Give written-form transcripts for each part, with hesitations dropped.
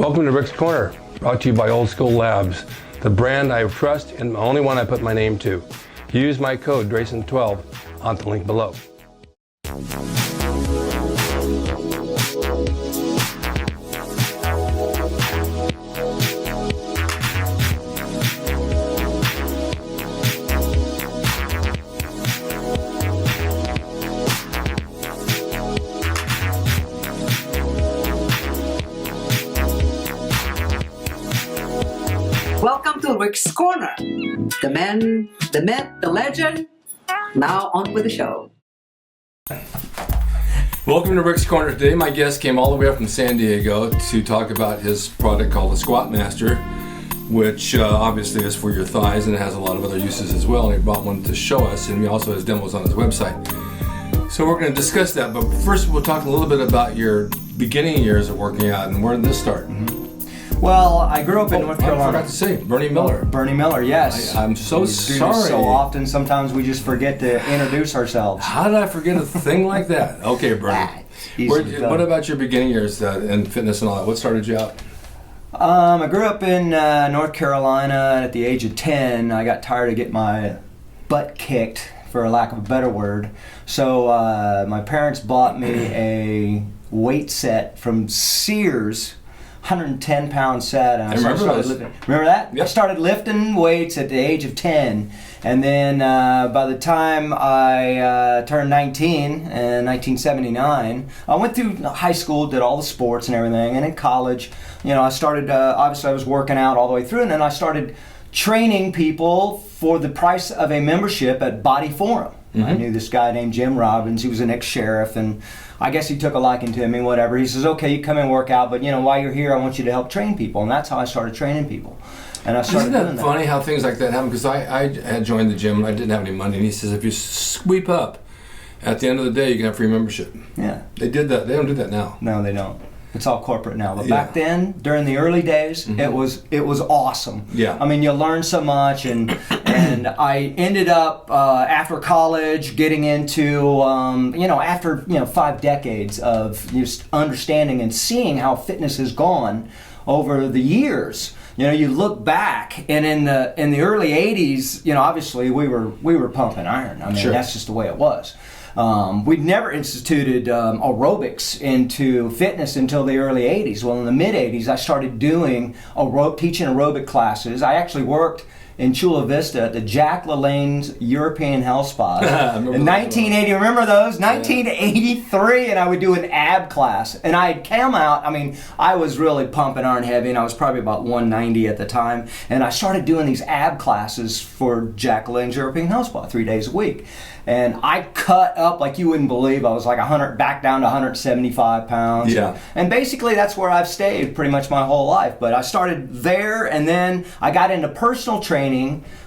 Welcome to Rick's Corner, brought to you by Old School Labs, the brand I trust and the only one I put my name to. Use my code drasin12 on the link below. Welcome to Rick's Corner. The man, the myth, the legend. Now on with the show. Welcome to Rick's Corner. Today my guest came all the way up from San Diego to talk about his product called the Squat Master, which obviously is for your thighs and it has a lot of other uses as well. And he brought one to show us, and he also has demos on his website. So we're going to discuss that, but first we'll talk a little bit about your beginning years of working out and where did this start? Well, I grew up in North Carolina. I forgot to say, Bernie Miller. Bernie Miller, yes. I'm so sorry. So often, sometimes we just forget to introduce ourselves. How did I forget a thing like that? Okay, Bernie. What about your beginning years in fitness and all that? What started you out? I grew up in North Carolina. At the age of 10, I got tired of getting my butt kicked, for a lack of a better word. So my parents bought me a weight set from Sears. 110-pound set, and I remember that? Yep. I started lifting weights at the age of 10, and then by the time I turned 19 in 1979, I went through high school, did all the sports and everything, and in college, I started, obviously I was working out all the way through, and then I started training people for the price of a membership at Body Forum. Mm-hmm. I knew this guy named Jim Robbins. He was an ex-sheriff, and I guess he took a liking to me, whatever. He says, okay, you come and work out, but while you're here, I want you to help train people. And that's how I started training people. And I started Isn't that funny how things like that happen? Because I had joined the gym and I didn't have any money. And he says, if you sweep up, at the end of the day, you can have free membership. Yeah. They did that. They don't do that now. No, they don't. It's all corporate now. But back then, during the early days, mm-hmm. it was awesome. Yeah. I mean, you learn so much, and I ended up after college getting into after 5 decades of just understanding and seeing how fitness has gone over the years. You look back, and in the early '80s, obviously we were pumping iron. I mean, sure. That's just the way it was. We'd never instituted aerobics into fitness until the early 80s. Well, in the mid 80s, I started doing teaching aerobic classes. I actually worked in Chula Vista at the Jack LaLanne's European Health Spas. In 1980, remember those? 1983, and I would do an ab class. And I'd come out, I was really pumping iron heavy, and I was probably about 190 at the time. And I started doing these ab classes for Jack LaLanne's European Health Spa 3 days a week. And I cut up like you wouldn't believe. I was like back down to 175 pounds. Yeah. And basically that's where I've stayed pretty much my whole life. But I started there, and then I got into personal training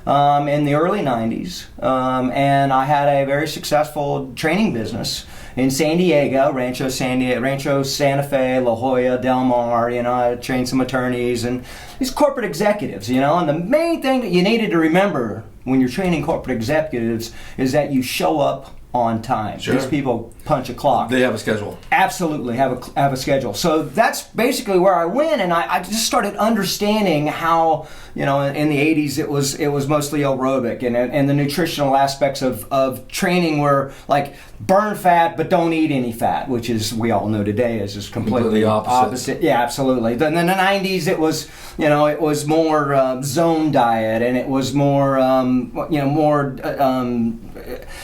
in the early 90s. And I had a very successful training business in San Diego, Rancho Santa Fe, La Jolla, Del Mar. I trained some attorneys and these corporate executives, and the main thing that you needed to remember when you're training corporate executives is that you show up on time. Sure. These people punch a clock. They have a schedule. Absolutely have a schedule. So that's basically where I went, and I just started understanding how in the 80s it was mostly aerobic, and the nutritional aspects of training were like burn fat but don't eat any fat, which is we all know today is just completely opposite. Yeah, absolutely. Then in the 90s it was it was more zone diet, and it was more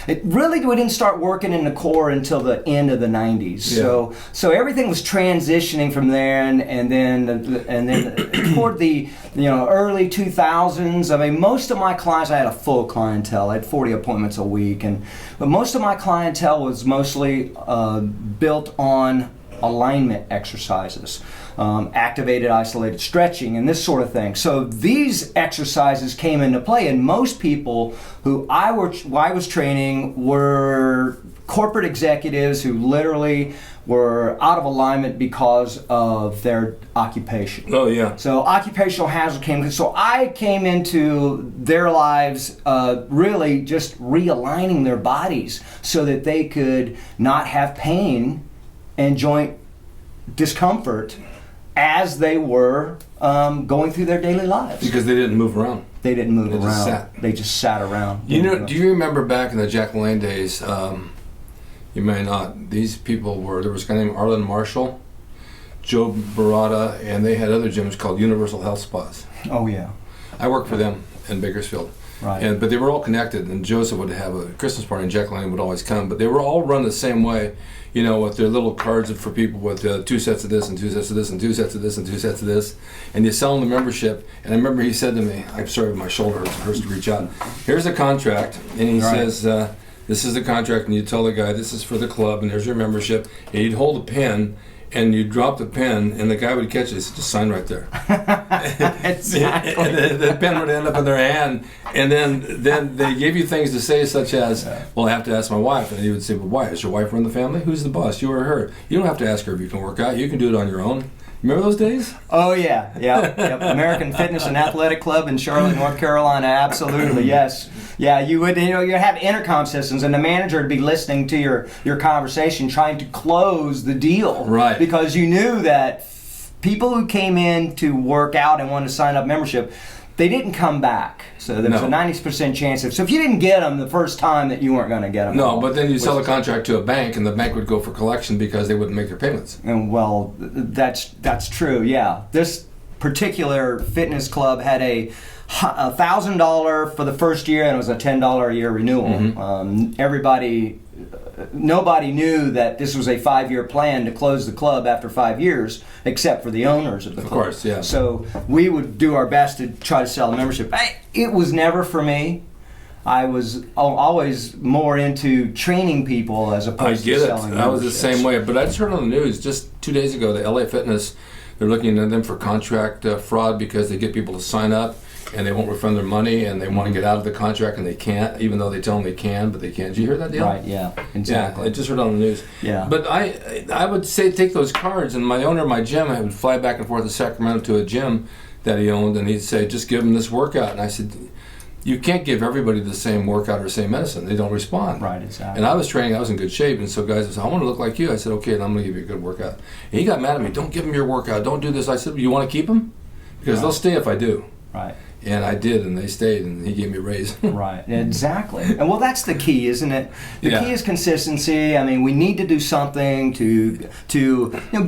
it really we didn't start working in the core until the end of the 90s. Yeah. So everything was transitioning from there, and then toward the early 2000s. Most of my clients, I had a full clientele. I had 40 appointments a week, but most of my clientele was mostly built on alignment exercises, activated, isolated stretching, and this sort of thing. So these exercises came into play, and most people who I was training were corporate executives who literally were out of alignment because of their occupation. Oh yeah. So occupational hazard came. So I came into their lives really just realigning their bodies so that they could not have pain and joint discomfort as they were going through their daily lives. Because they didn't move around. They didn't move They around. just sat. They just sat around. You know, do you remember back in the Jack LaLanne days, you may not, these people were, there was a guy named Arlen Marshall, Joe Barada, and they had other gyms called Universal Health Spas. Oh, yeah. I worked for them in Bakersfield. Right. But they were all connected, and Joseph would have a Christmas party, and Jack LaLanne would always come. But they were all run the same way, you know, with their little cards for people with 2 sets of this, and 2 sets of this, and 2 sets of this, and 2 sets of this. And you sell them the membership. And I remember he said to me, I'm sorry, my shoulder hurts to reach out. Here's a contract. And he says, this is the contract, and you tell the guy, this is for the club, and there's your membership. And you'd hold a pen, and you drop the pen, and the guy would catch it. He said, just sign right there. Exactly. And the pen would end up in their hand, and then they gave you things to say, such as, well, I have to ask my wife. And he would say, well, why? Does your wife run the family? Who's the boss, you or her? You don't have to ask her if you can work out. You can do it on your own. Remember those days? Oh, yeah. Yep. American Fitness and Athletic Club in Charlotte, North Carolina. Absolutely, yes. Yeah, you would, you have intercom systems, and the manager would be listening to your conversation, trying to close the deal. Right. Because you knew that people who came in to work out and wanted to sign up membership, they didn't come back. So there was a 90% chance so if you didn't get them the first time, that you weren't going to get them. No, but then you sell a contract to a bank, and the bank would go for collection because they wouldn't make their payments. And well, that's true. Yeah, this particular fitness club had a $1,000 for the first year, and it was a $10 a year renewal. Mm-hmm. Nobody knew that this was a 5-year plan to close the club after 5 years, except for the owners of the club. Of course, yeah. So we would do our best to try to sell a membership. It was never for me. I was always more into training people as opposed to selling memberships. I was the same way, but I just heard on the news just 2 days ago that LA Fitness, they're looking at them for contract fraud because they get people to sign up and they won't refund their money, and they want to get out of the contract, and they can't, even though they tell them they can, but they can't. Did you hear that deal? Right, yeah, exactly. Yeah, I just heard on the news. Yeah. But I would say take those cards, and my owner of my gym, I would fly back and forth to Sacramento to a gym that he owned, and he'd say, just give them this workout. And I said, you can't give everybody the same workout or the same medicine. They don't respond. Right, exactly. And I was training, I was in good shape, and so guys would say, I want to look like you. I said, okay, then I'm going to give you a good workout. And he got mad at me, don't give them your workout, don't do this. I said, you want to keep them? Because they'll stay if I do. Right. And I did, and they stayed, and he gave me a raise. Right, exactly. And well, that's the key, isn't it? The key is consistency. I mean, we need to do something to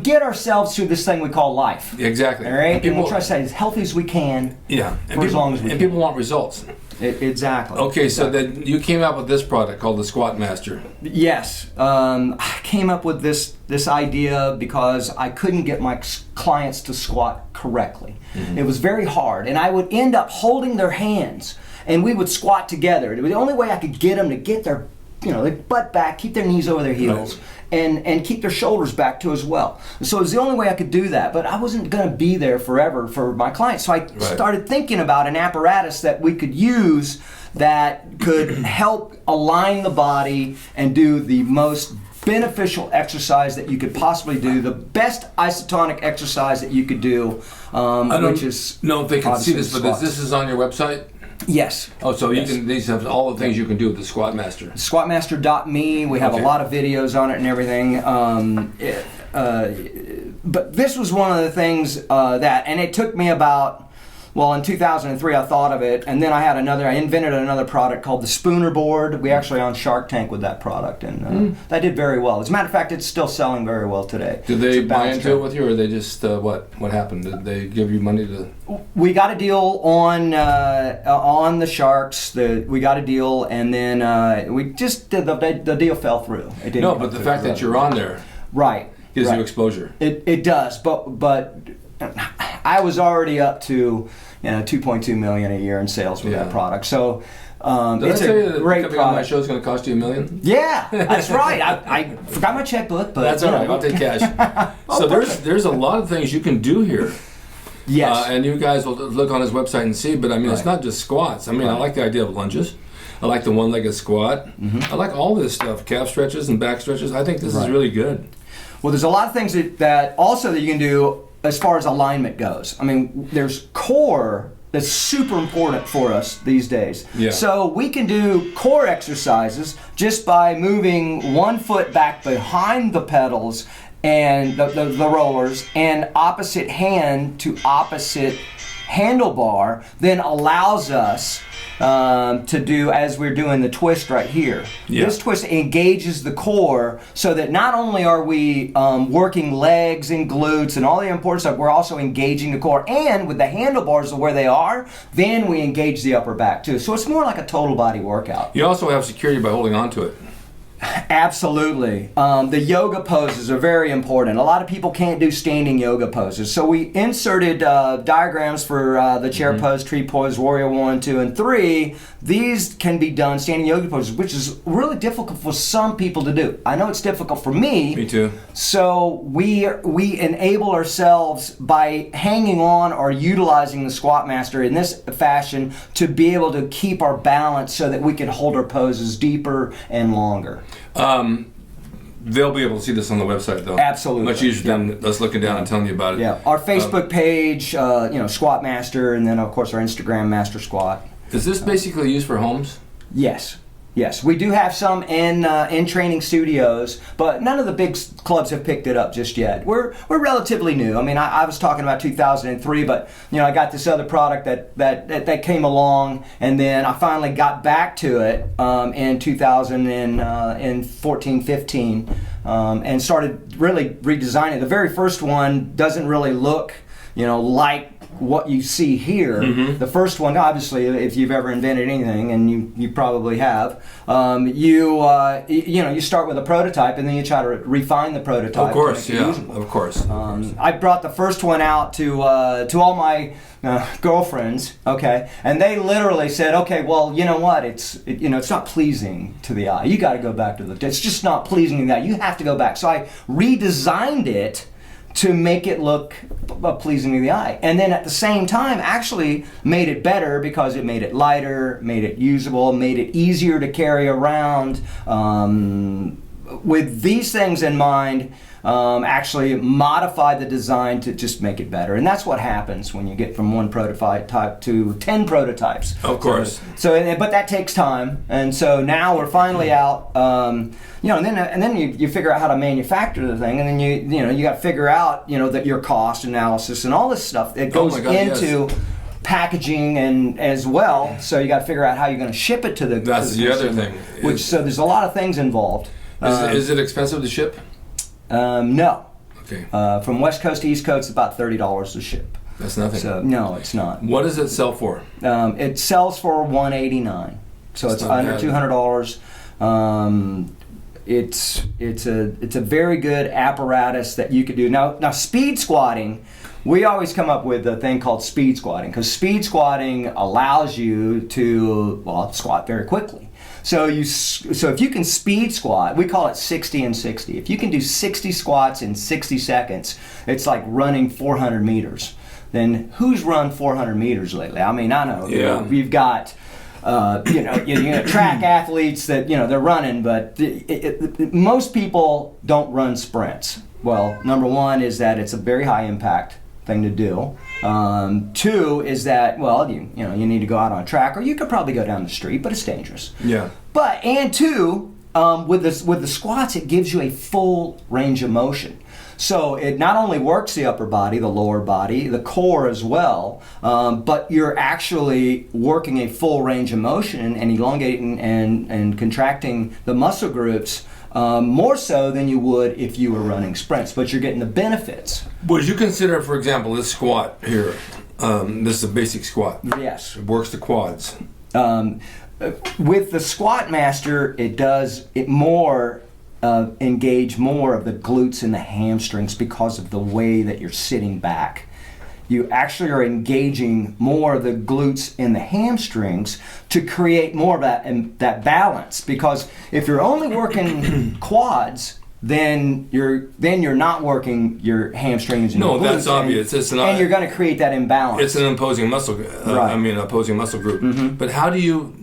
get ourselves through this thing we call life. Exactly. All right? And we'll try to stay as healthy as we can for as long as we can. And people want results. Exactly. Okay, so then you came up with this product called the Squat Master. Yes. I came up with this idea because I couldn't get my clients to squat correctly. Mm-hmm. It was very hard, and I would end up holding their hands, and we would squat together. It was the only way I could get them to get their their butt back, keep their knees over their heels, and keep their shoulders back too as well. So it was the only way I could do that, but I wasn't going to be there forever for my clients. So I started thinking about an apparatus that we could use that could help align the body and do the most beneficial exercise that you could possibly do, the best isotonic exercise that you could do, which is no, they can see this, but this is on your website? Yes. Oh, so you can, these have all the things you can do with the Squat Master. Squatmaster.me. We have a lot of videos on it and everything. But this was one of the things and it took me about, in 2003 I thought of it, and then I invented another product called the Spooner Board. We actually on Shark Tank with that product, and that did very well. As a matter of fact, it's still selling very well today. Did they buy into it with you, or they just, what happened? Did they give you money to? We got a deal on the Sharks. We got a deal, and then we just the deal fell through. It didn't but the fact that you're on there gives you exposure. It does, but I was already up to $2.2 million a year in sales with that product. So it's a great product. On my show is going to cost you $1 million. Yeah, that's right. I forgot my checkbook, but that's all right. I'll take cash. So there's a lot of things you can do here. Yes. And you guys will look on his website and see. But I mean, it's not just squats. I mean, I like the idea of lunges. I like the one-legged squat. Mm-hmm. I like all this stuff, calf stretches and back stretches. I think this is really good. Well, there's a lot of things that you can do as far as alignment goes. I mean, there's core that's super important for us these days. Yeah. So we can do core exercises just by moving one foot back behind the pedals and the rollers, and opposite hand to opposite handlebar, then allows us to do as we're doing the twist right here. Yeah. This twist engages the core so that not only are we working legs and glutes and all the important stuff, we're also engaging the core. And with the handlebars where they are, then we engage the upper back too. So it's more like a total body workout. You also have security by holding on to it. Absolutely. The yoga poses are very important. A lot of people can't do standing yoga poses. So we inserted diagrams for the chair pose, tree pose, warrior 1, 2, and 3. These can be done standing yoga poses, which is really difficult for some people to do. I know it's difficult for me. Me too. So we enable ourselves by hanging on or utilizing the Squat Master in this fashion to be able to keep our balance so that we can hold our poses deeper and longer. They'll be able to see this on the website, though. Absolutely. Much easier than us looking down and telling you about it. Yeah, our Facebook page, Squat Master, and then of course our Instagram, Master Squat. Is this basically used for homes? Yes. Yes, we do have some in training studios, but none of the big clubs have picked it up just yet. We're relatively new. I mean, I was talking about 2003, but I got this other product that came along, and then I finally got back to it in 2014, 15, and started really redesigning. The very first one doesn't really look, like what you see here. The first one, obviously, if you've ever invented anything, and you probably have, you start with a prototype and then you try to refine the prototype. Of course, to make it usable. Of course. I brought the first one out to all my girlfriends, okay, and they literally said, okay, well, you know what, it's not pleasing to the eye. You got to go back to it's just not pleasing to the eye. You have to go back. So I redesigned it to make it look pleasing to the eye. And then at the same time, actually made it better because it made it lighter, made it usable, made it easier to carry around. With these things in mind, actually modified the design to just make it better. And that's what happens when you get from one prototype to 10 prototypes. Of course. But that takes time. And so now we're finally out, and then you figure out how to manufacture the thing, and then you got to figure out, that your cost analysis and all this stuff that goes into packaging and as well. So you got to figure out how you're going to ship it to the That's the other thing. So there's a lot of things involved. Is it expensive to ship? No. Okay. From West Coast to East Coast, about $30 to ship. That's nothing. So no, it's not. What does it sell for? It sells for $189. So it's under $200. It's a very good apparatus that you could do. Now speed squatting, we always come up with a thing called speed squatting, because speed squatting allows you to squat very quickly. So if you can speed squat, we call it 60 and 60. If you can do 60 squats in 60 seconds, it's like running 400 meters. Then who's run 400 meters lately? I mean, I know. Yeah. We've got track athletes that they're running, but most people don't run sprints. Well, number one is that it's a very high impact thing to do. Two is that you need to go out on a track, or you could probably go down the street, but it's dangerous. Yeah. And two, with the squats, it gives you a full range of motion. So it not only works the upper body, the lower body, the core as well, but you're actually working a full range of motion and elongating and contracting the muscle groups more so than you would if you were running sprints, but you're getting the benefits. Would you consider, for example, this squat here, this is a basic squat. Yes. It works the quads. With the Squat Master, it does it more engage more of the glutes and the hamstrings because of the way that you're sitting back. You actually are engaging more of the glutes and the hamstrings to create more of that balance. Because if you're only working quads, then you're not working your hamstrings and your glutes. No, that's obvious. And you're going to create that imbalance. It's an opposing muscle. Opposing muscle group. Mm-hmm. But how do you?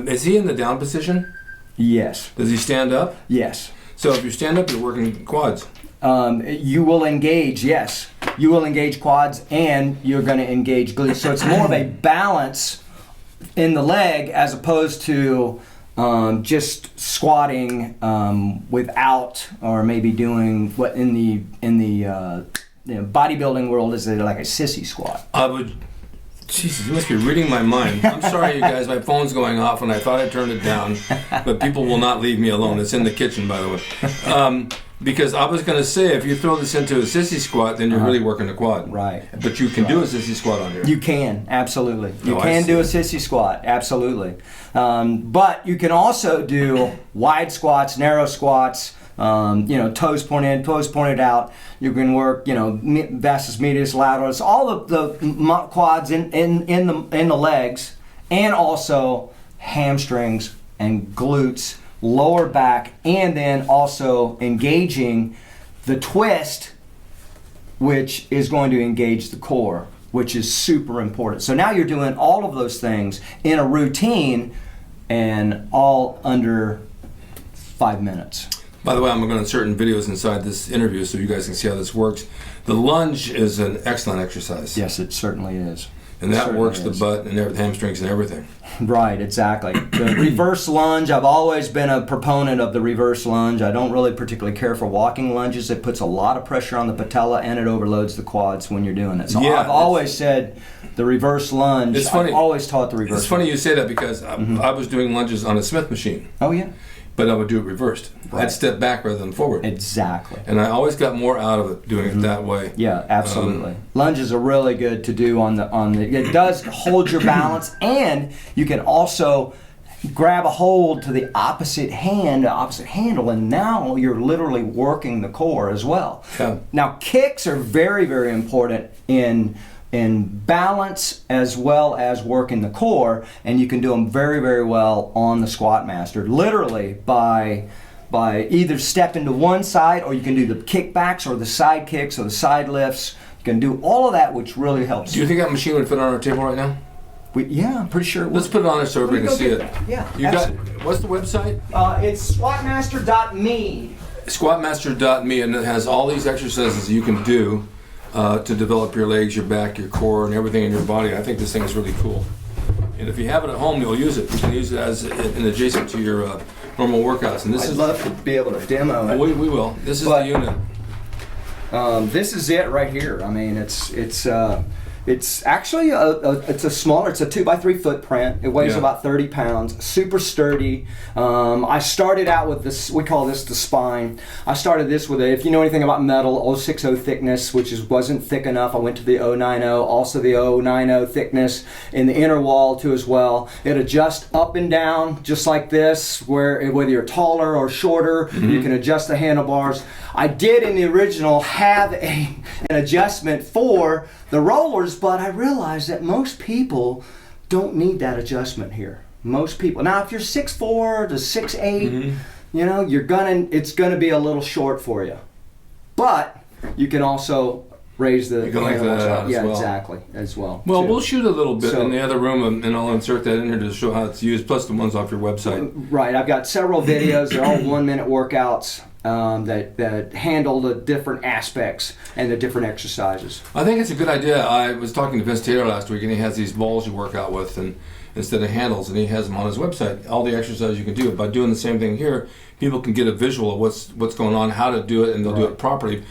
Is he in the down position? Yes. Does he stand up? Yes. So if you stand up, you're working quads. You will engage, yes. You will engage quads and you're going to engage glutes. So it's more of a balance in the leg as opposed to just squatting without, or maybe doing what in the bodybuilding world is like a sissy squat. I would. Jesus, you must be reading my mind. I'm sorry, you guys. My phone's going off, and I thought I turned it down, but people will not leave me alone. It's in the kitchen, by the way. Because I was going to say, if you throw this into a sissy squat, then you're really working the quad. Right. But you can do a sissy squat on here. You can, absolutely. You can do a sissy squat, absolutely. But you can also do wide squats, narrow squats, toes pointed in, toes pointed out. You can work, vastus medius, laterals, all of the quads in the legs, and also hamstrings and glutes, lower back, and then also engaging the twist, which is going to engage the core, which is super important. So now you're doing all of those things in a routine and all under 5 minutes. By the way, I'm going to insert videos inside this interview so you guys can see how this works. The lunge is an excellent exercise. Yes, it certainly is. And that works the butt and the hamstrings and everything. Right, exactly. The reverse lunge, I've always been a proponent of the reverse lunge. I don't really particularly care for walking lunges. It puts a lot of pressure on the patella and it overloads the quads when you're doing it. So I've always said the reverse lunge. It's funny. I've always taught the reverse It's funny lunge. you say that because I was doing lunges on a Smith machine. Oh, yeah? But I would do it reversed. Right. I'd step back rather than forward. Exactly. And I always got more out of it doing it that way. Yeah, absolutely. Lunges are really good to do on the. It does hold your balance, and you can also grab a hold to the opposite handle, and now you're literally working the core as well. Yeah. Now, kicks are very, very important in balance as well as working the core, and you can do them very, very well on the Squat Master, literally by either stepping to one side, or you can do the kickbacks or the side kicks or the side lifts. You can do all of that, which really helps. Do you think that machine would fit on our table right now? Yeah, I'm pretty sure it would. Let's put it on there so everybody can see it. Yeah, You absolutely. got, what's the website? It's squatmaster.me. Squatmaster.me, and it has all these exercises you can do to develop your legs, your back, your core, and everything in your body. I think this thing is really cool. And if you have it at home, you'll use it. You can use it as an adjacent to your normal workouts. And this I'd love to be able to demo it. We will. This is the unit. This is it right here. I mean, it's actually it's a smaller. It's a 2x3 footprint. It weighs about 30 pounds. Super sturdy. I started out with this. We call this the spine. I started this with if you know anything about metal, 060 thickness, which wasn't thick enough. I went to the 090. Also the 090 thickness in the inner wall too as well. It adjusts up and down just like this. Whether you're taller or shorter, you can adjust the handlebars. I did in the original have an adjustment for the rollers, but I realized that most people don't need that adjustment here. Most people. Now, if you're 6'4" to 6'8", it's gonna be a little short for you. But you can also raise the handlebars up. Yeah, exactly, as well. Well, we'll shoot a little bit in the other room, and I'll insert that in here to show how it's used, plus the ones off your website. Right, I've got several videos. They're all 1-minute workouts. That handle the different aspects and the different exercises. I think it's a good idea. I was talking to Vince Taylor last week, and he has these balls you work out with, and instead of handles, and he has them on his website. All the exercises you can do. By doing the same thing here, people can get a visual of what's going on, how to do it, and they'll do it properly.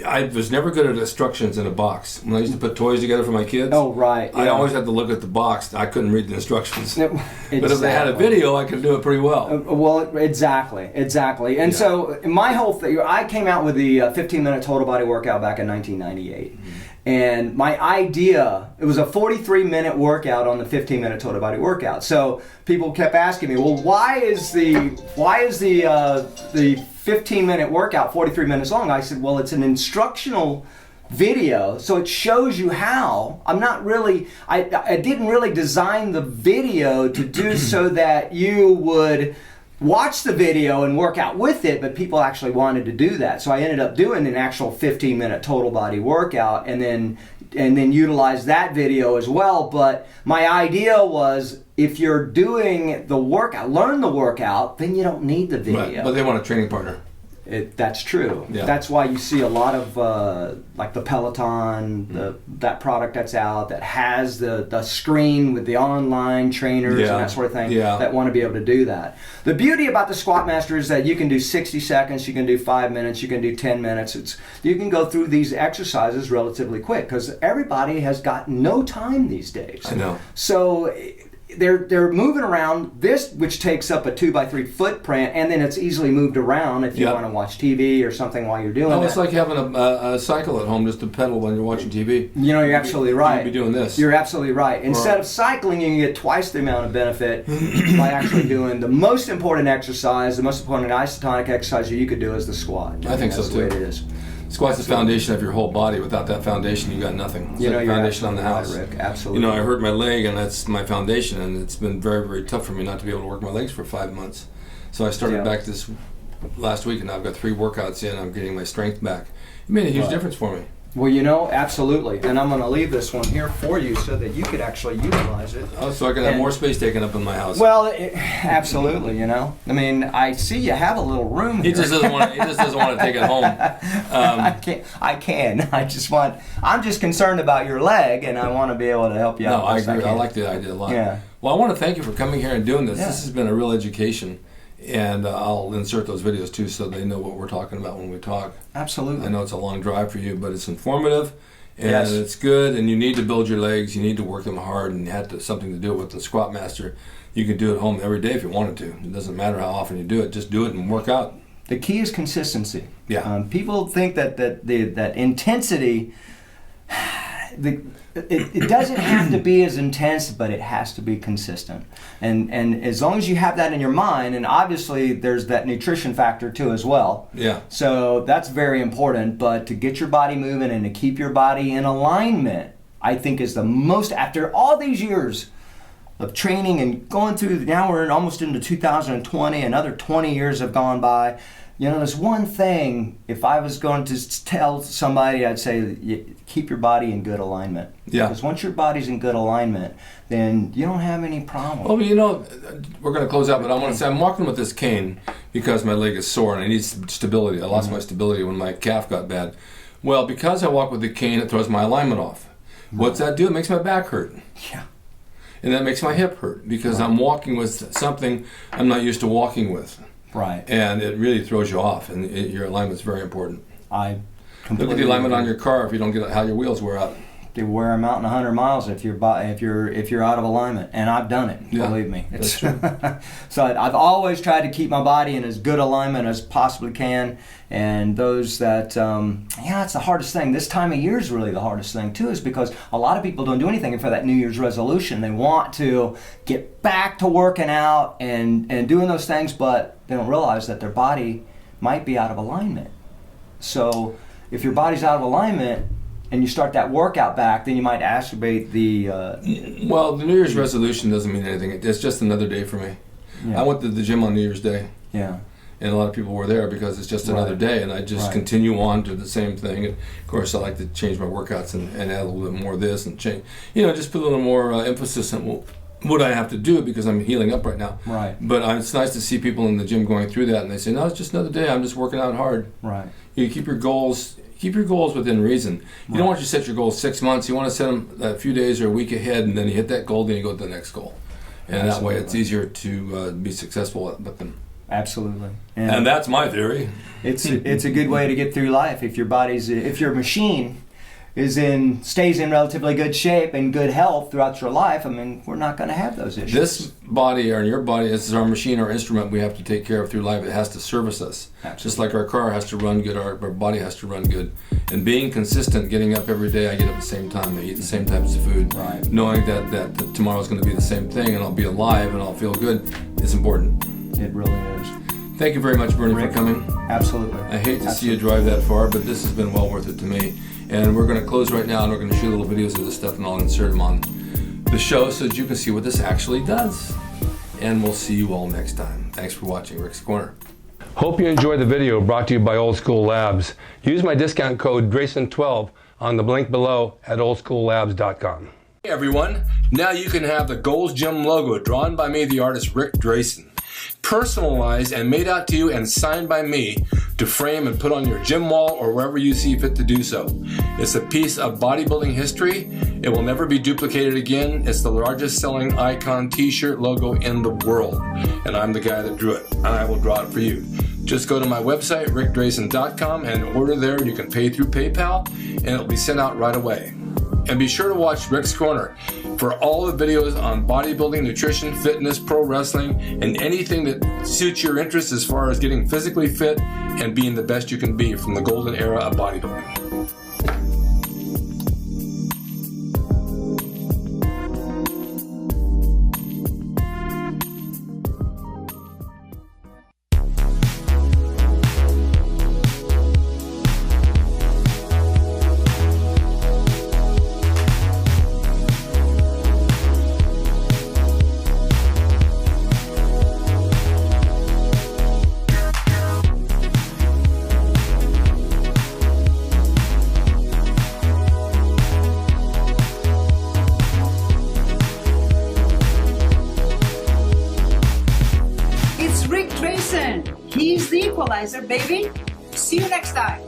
I was never good at instructions in a box. When I used to put toys together for my kids, I always had to look at the box. I couldn't read the instructions. But if they had a video, I could do it pretty well. Exactly. And so my whole thing, I came out with the 15-minute total body workout back in 1998. And my idea, it was a 43-minute workout on the 15-minute total body workout. So people kept asking me, well, why is the 15-minute workout 43 minutes long? I said, well, it's an instructional video, so it shows you how. I didn't really design the video to do so that you would watch the video and work out with it, but people actually wanted to do that. So I ended up doing an actual 15-minute total body workout and then utilize that video as well. But my idea was, if you're doing the workout, learn the workout, then you don't need the video. Right. But they want a training partner. That's true. Yeah. That's why you see a lot of like the Peloton, that product that's out that has the screen with the online trainers and that sort of thing that want to be able to do that. The beauty about the Squat Master is that you can do 60 seconds, you can do 5 minutes, you can do 10 minutes. You can go through these exercises relatively quick because everybody has got no time these days. I know. So they're moving around this, which takes up a 2x3 footprint, and then it's easily moved around if you want to watch TV or something while you're doing that. It's like having a cycle at home just to pedal when you're watching TV. You know, you're absolutely right. You'd be doing this. You're absolutely right. Instead of cycling, you can get twice the amount of benefit by actually doing the most important exercise, the most important isotonic exercise you could do is the squat. I think so That's too. the way it is. Squat's the foundation of your whole body. Without that foundation, you got nothing. It's like the foundation on the house. Right, Rick. Absolutely. You know, I hurt my leg, and that's my foundation, and it's been very, very tough for me not to be able to work my legs for 5 months. So I started back this last week, and I've got 3 workouts in. I'm getting my strength back. It made a huge difference for me. Well, you know, absolutely. And I'm going to leave this one here for you so that you could actually utilize it. Oh, so I can have more space taken up in my house. Well, absolutely, you know. I mean, I see you have a little room here. He just doesn't want to take it home. I can. I'm just concerned about your leg, and I want to be able to help you out. No, I agree. I like the idea a lot. Yeah. Well, I want to thank you for coming here and doing this. Yeah. This has been a real education. And I'll insert those videos too so they know what we're talking about when we talk. Absolutely. I know it's a long drive for you, but it's informative and Yes. it's good, and you need to build your legs, you need to work them hard, and you have something to do with the Squat Master. You can do it at home every day if you wanted to. It doesn't matter how often you do it, just do it and work out. The key is consistency. Yeah. People think that intensity, it doesn't have to be as intense, but it has to be consistent. And as long as you have that in your mind, and obviously there's that nutrition factor too as well. Yeah. So that's very important, but to get your body moving and to keep your body in alignment, I think is the most, after all these years of training and going through, now we're almost into 2020, another 20 years have gone by. You know, there's one thing, if I was going to tell somebody, I'd say keep your body in good alignment. Yeah. Because once your body's in good alignment, then you don't have any problem. Well, you know, we're going to close out, but I want to say I'm walking with this cane because my leg is sore and I need stability. I lost my stability when my calf got bad. Well, because I walk with the cane, it throws my alignment off. What's that do? It makes my back hurt. Yeah. And that makes my hip hurt because I'm walking with something I'm not used to walking with. Right. And it really throws you off, and your alignment's very important. I Look at the alignment on your car if you don't get how your wheels wear out. They wear them out in 100 miles if you're out of alignment, and I've done it. Yeah, believe me. that's true. So I've always tried to keep my body in as good alignment as possibly can. And those that, it's the hardest thing. This time of year is really the hardest thing too, is because a lot of people don't do anything for that New Year's resolution. They want to get back to working out and doing those things, but they don't realize that their body might be out of alignment. So if your body's out of alignment and you start that workout back, then you might exacerbate the... Well, the New Year's resolution doesn't mean anything. It's just another day for me. Yeah. I went to the gym on New Year's Day. Yeah. And a lot of people were there because it's just another day, and I just continue on to the same thing. And of course, I like to change my workouts and add a little bit more of this and change, just put a little more emphasis on what I have to do because I'm healing up right now. Right. But it's nice to see people in the gym going through that, and they say, no, it's just another day. I'm just working out hard. Right. You keep your goals within reason. You don't want you to set your goals 6 months. You want to set them a few days or a week ahead, and then you hit that goal, then you go to the next goal. And that way it's easier to be successful with them. Absolutely. And that's my theory. It's a good way to get through life. If your machine stays in relatively good shape and good health throughout your life, I mean, we're not going to have those issues. This body, or your body, is our machine, our instrument we have to take care of through life. It has to service us. Absolutely. Just like our car has to run good, our body has to run good. And being consistent, getting up every day, I get up at the same time, I eat the same types of food, knowing that tomorrow's going to be the same thing and I'll be alive and I'll feel good, is important. It really is. Thank you very much, Bernie, Rick, for coming. Absolutely. I hate to see you drive that far, but this has been well worth it to me. And we're going to close right now, and we're going to shoot little videos of this stuff, and I'll insert them on the show so that you can see what this actually does. And we'll see you all next time. Thanks for watching Rick's Corner. Hope you enjoyed the video brought to you by Old School Labs. Use my discount code DRASIN12 on the link below at oldschoollabs.com. Hey everyone, now you can have the Gold's Gym logo drawn by me, the artist Rick Drasin, personalized and made out to you and signed by me to frame and put on your gym wall or wherever you see fit to do so. It's a piece of bodybuilding history. It will never be duplicated again. It's the largest selling icon t-shirt logo in the world. And I'm the guy that drew it, and I will draw it for you. Just go to my website, rickdrasin.com, and order there. You can pay through PayPal, and it'll be sent out right away. And be sure to watch Rick's Corner for all the videos on bodybuilding, nutrition, fitness, pro wrestling, and anything that suits your interests as far as getting physically fit and being the best you can be from the golden era of bodybuilding. It's Rick Drasin. He's the equalizer, baby. See you next time.